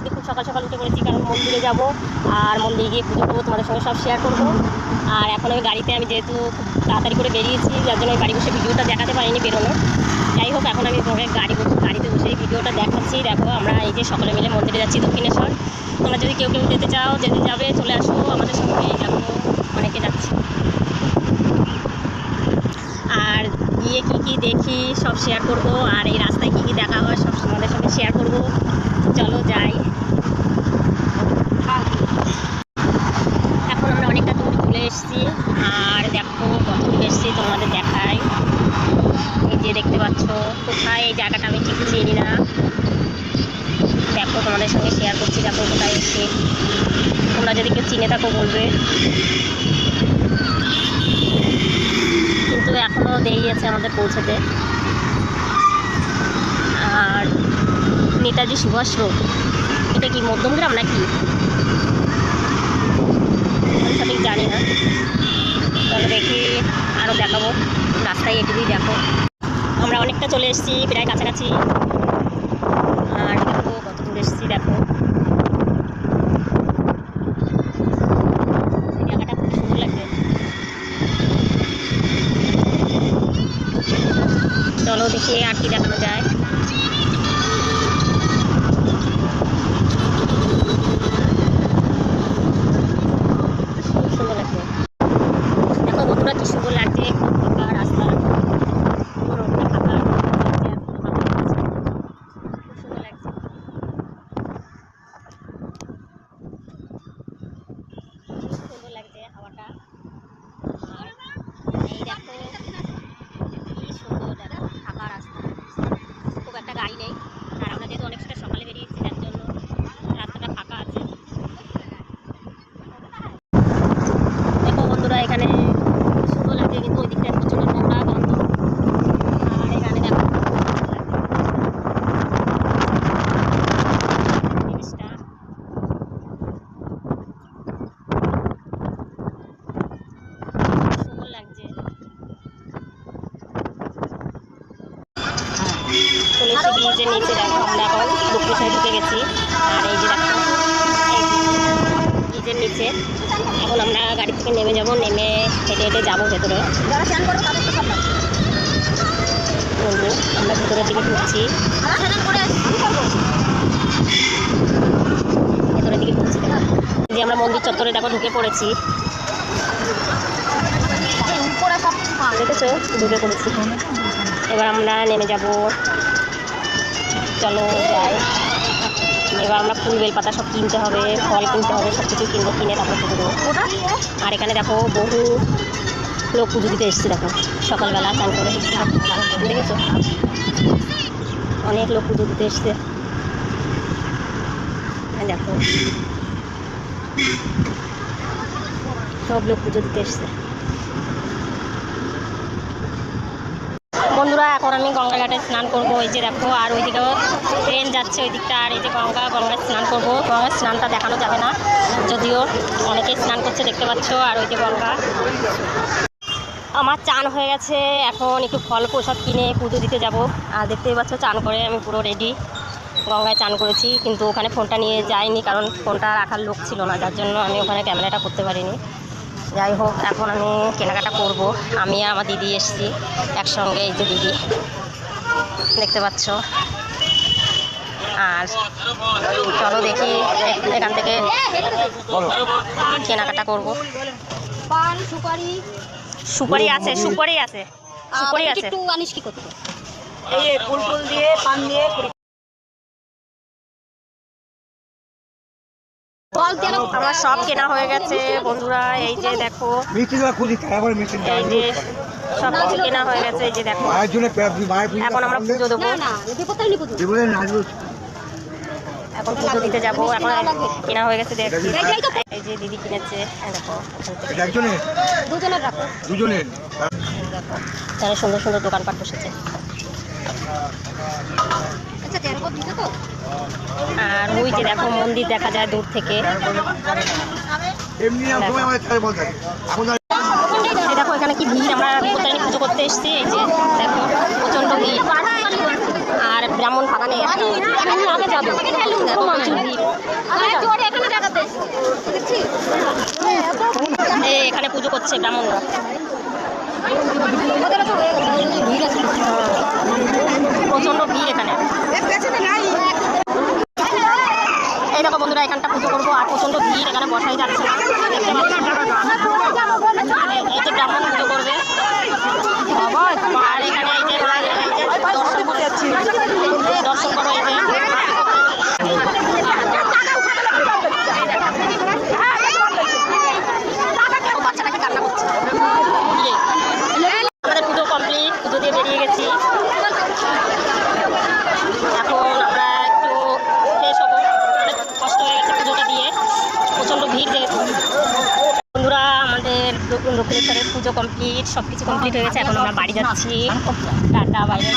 আজকে খুব সকাল সকাল উঠে পড়েছি, কারণ মন্দিরে যাব আর মন্দিরে গিয়ে পুজো করবো, তোমাদের সঙ্গে সব শেয়ার করবো। আর এখন আমি গাড়িতে, আমি যেহেতু খুব তাড়াতাড়ি করে বেরিয়েছি, যার জন্য আমি বাড়ি বসে ভিডিওটা দেখাতে পারিনি বেরোনো। যাই হোক, এখন আমি গাড়িতে বসে ভিডিওটা দেখাচ্ছি। দেখো, আমরা এই যে সকলে মিলে মন্দিরে যাচ্ছি দক্ষিণেশ্বর। তোমরা যদি কেউ যেতে চাও, যেতে যাবে, চলে আসো আমাদের সঙ্গে। দেখো অনেকে যাচ্ছে, আর গিয়ে কী দেখি সব শেয়ার করব। আর এই রাস্তায় কী দেখা হয় সব তোমাদের সঙ্গে শেয়ার করব। চলো যাই। এখন আমরা অনেকটা দূর চলে এসেছি, আর দেখো কত দূর এসেছি তোমাদের দেখাই। এই যে দেখতে পাচ্ছ, কোথায় এই জায়গাটা আমি ঠিক চিনি না। দেখো তোমাদের সঙ্গে শেয়ার করছি, দেখো কোথায় এসেছি। তোমরা যদি কেউ চিনে থাকো বলবে, কিন্তু এখনও দেরি আছে আমাদের পৌঁছাতে। আর নেতাজি সুভাষ রোড, এটা কি মধ্যমগ্রাম নাকি সঠিক জানি না। তবে দেখি, আরও দেখাবো রাস্তায় এটুকুই। দেখো আমরা অনেকটা চলে এসেছি, প্রায় কাছাকাছি। আর দেখো কত দূর এসেছি, দেখো জায়গাটা খুব সুন্দর লাগছে। চলো দেখি আর কি দেখানো যায়। খুব সুন্দর লাগছে, দেখো বন্ধুরা কি সুন্দর লাগছে। ফাঁকা রাস্তা, রোডটা ফাঁকা, খুব সুন্দর লাগছে। খুব সুন্দর লাগছে হাওয়াটা। আর এই দেখো কি সুন্দর, দেখো ফাঁকা রাস্তা, খুব একটা গাড়ি নেই। আর আমরা যেহেতু অনেকটা সকালে বেরিয়েছি, যার জন্য রাস্তাটা ফাঁকা আছে। দেখো বন্ধুরা, এখানে খুব সুন্দর লাগে, কিন্তু ওই দিকটা প্রচুর নোংরা গন্ধ। আর এখানে দেখো জিনিসটা সুন্দর লাগছে। চলে এসে ব্রিজের নিচে, দেখো আমরা এখন দক্ষিণেশ্বরে ঢুকে গেছি। আর এই যে দেখো ব্রিজের নিচে এখন আমরা গাড়ি থেকে নেমে যাব, নেমে হেঁটে হেঁটে যাবো ভেতরে। বলবো আমরা ভেতরের দিকে ঢুকছি, ভেতরের দিকে ঢুকছি। যে আমরা মন্দির চত্বরে দেখো ঢুকে পড়েছি, দেখেছো ঢুকে পড়েছি। এবার আমরা নেমে যাব, চলো যাই। এবার আমরা ফুল বেলপাতা সব কিনতে হবে, ফল কিনতে হবে, সব কিছু কিনবো, কিনে তারপরে পুজো দেবো। আর এখানে দেখো বহু লোক পুজো দিতে এসছে, দেখো সকালবেলা চান করে, দেখেছো অনেক লোক পুজো দিতে এসছে। দেখো সব লোক পুজো দিতে এসছে। বন্ধুরা, এখন আমি গঙ্গা ঘাটে স্নান করবো। এই যে দেখো, আর ওই দিকেও ট্রেন যাচ্ছে ওই দিকটা। আর এই যে গঙ্গায় স্নান করবো। গঙ্গার স্নানটা দেখানো যাবে না, যদিও অনেকেই স্নান করছে দেখতে পাচ্ছ। আর ওই যে গঙ্গা, আমার চান হয়ে গেছে। এখন একটু ফল প্রসাদ কিনে পুজো দিতে যাব। আর দেখতেই পাচ্ছ, চান করে আমি পুরো রেডি, গঙ্গায় চান করেছি। কিন্তু ওখানে ফোনটা নিয়ে যাইনি, কারণ ফোনটা রাখার লোক ছিল না, যার জন্য আমি ওখানে ক্যামেরাটা করতে পারিনি। যাই হোক, এখন আমি কেনাকাটা করব। আমি আর আমার দিদি এসেছি একসঙ্গে। এই যে দিদি দেখতে পাচ্ছ। আর চলো দেখি এখান থেকে কেনাকাটা করব। সুপারি আছে, সুপারি আছে, সুপারি আছে। একটু আনিস কি করতে, এই ফুল ফুল দিয়ে পান দিয়ে আমার সব কেনা হয়ে গেছে বন্ধুরা। এই যে দেখো, এই যে সব কিছু কেনা হয়ে গেছে। এই যে দেখো, এখন আমরা পুজো দেবো, এখন পুজো দিতে যাবো। এখন কেনা হয়ে গেছে, দেখছি। এই যে দিদি কিনেছে, দেখো দুজনের এখানে সুন্দর সুন্দর দোকানপাট বসেছে। আর ওই যে দেখো মন্দির দেখা যায় দূর থেকে। দেখো এখানে কি ভিড়, আমরা বিপত্তারিণী পুজো করতে এসেছি। এই যে দেখো প্রচণ্ড ভিড়। আর ব্রাহ্মণ ফাঁকা নেই আগে যাবে এখানে পুজো করছে ব্রাহ্মণরা। প্রচন্ড ভিড় এখানে। এই দেখো বন্ধুরা, এখানটা পুজো করবো আর প্রচন্ড ভিড়, এখানে বসাই যাচ্ছে না। এই যে ব্রাহ্মণ পুজো করবে আর এখানে এই যে দর্শন করে যাচ্ছি, দর্শন করো। এই যে বাচ্চাটাকে কান্না করছে। আমাদের পুজো কমপ্লিট, পুজো দিয়ে বেরিয়ে গেছি। এখন আমরা একটু ফ্রেশ হবো, অনেক কষ্ট হয়ে গেছে পুজোটা দিয়ে, প্রচণ্ড ভিড় যেহেতু। বন্ধুরা, আমাদের দক্ষিণেশ্বরের পুজো কমপ্লিট, সব কিছু কমপ্লিট হয়ে গেছে। এখন আমরা বাড়ি যাচ্ছি। টাটা, বাইরে।